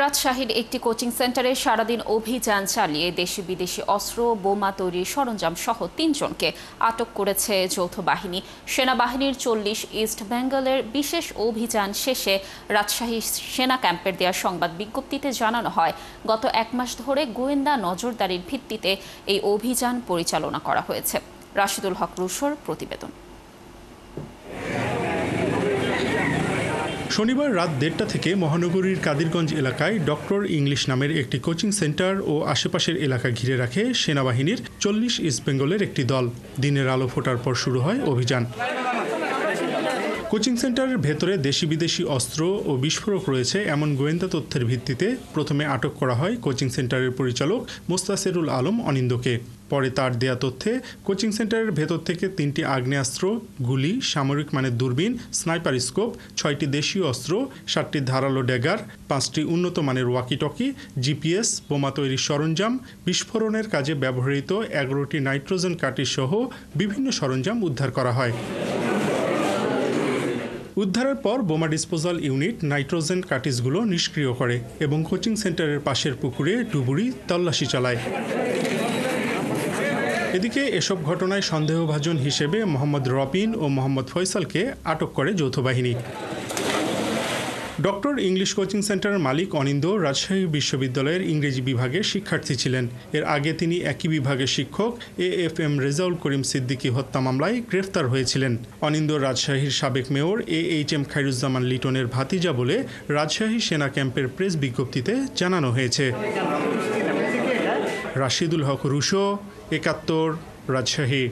রাজশাহীর একটি কোচিং সেন্টারে সারাদিন অভিযান চালিয়ে দেশি বিদেশি অস্ত্র বোমা তৈরির সরঞ্জাম সহ ৩ জনকে আটক করেছে যৌথ বাহিনী। সেনাবাহিনীর ৪০ ইস্ট বেঙ্গলের বিশেষ অভিযান শেষে রাজশাহী সেনা ক্যাম্পের দেওয়া সংবাদ বিজ্ঞপ্তিতে জানানো হয়, গত ১ মাস ধরে গোয়েন্দা নজরদারির ভিত্তিতে এই অভিযান পরিচালনা করা হয়েছে। রাশিদুল হক রুশোর প্রতিবেদন। শনিবার রাত ১:৩০ থেকে মহানগরীর কাদিরগঞ্জ এলাকায় ডক্টর ইংলিশ নামের একটি কোচিং সেন্টার ও আশেপাশের এলাকা ঘিরে রাখে সেনাবাহিনীর ৪০ ইস্ট বেঙ্গলের একটি দল। দিনের আলো ফোটার পর শুরু হয় অভিযান। কোচিং সেন্টারের ভেতরে দেশি বিদেশি অস্ত্র ও বিস্ফোরক রয়েছে এমন গোয়েন্দা তথ্যের ভিত্তিতে প্রথমে আটক করা হয় কোচিং সেন্টারের পরিচালক মোস্তাসিরুল আলম অনিন্দকে। পরে তার দেয়া তথ্যে কোচিং সেন্টারের ভেতর থেকে ৩টি আগ্নেয়াস্ত্র, গুলি, সামরিক মানের দূরবীন, স্নাইপার স্কোপ, ৬টি দেশীয় অস্ত্র, ৭টি ধারালো ড্যাগার, ৫টি উন্নত মানের ওয়াকিটকি, জিপিএস, বোমা তৈরির সরঞ্জাম, বিস্ফোরণের কাজে ব্যবহৃত ১১টি নাইট্রোজেন কার্টিজ সহ বিভিন্ন সরঞ্জাম উদ্ধার করা হয়। উদ্ধারের পর বোমা ডিসপোজাল ইউনিট নাইট্রোজেন কার্টিজগুলো নিষ্ক্রিয় করে এবং কোচিং সেন্টারের পাশের পুকুরে ডুবুরি তল্লাশি চালায়। এদিকে এসব ঘটনায় সন্দেহভাজন হিসেবে মোহাম্মদ রবিন ও মোহাম্মদ ফয়সালকে আটক করে যৌথ বাহিনী। ডক্টর ইংলিশ কোচিং সেন্টারের মালিক অনিন্দ রাজশাহী বিশ্ববিদ্যালয়ের ইংরেজি বিভাগের শিক্ষার্থী ছিলেন। এর আগে তিনি একই বিভাগের শিক্ষক AFM রেজাউল করিম সিদ্দিকী হত্যা মামলায় গ্রেফতার হয়েছিলেন। অনিন্দ রাজশাহীর সাবেক মেয়র AHM খায়রুজ্জামান লিটনের ভাতিজা বলে রাজশাহী সেনা ক্যাম্পের প্রেস বিজ্ঞপ্তিতে জানানো হয়েছে। রাশিদুল হক রুশো, ৭১, রাজশাহী।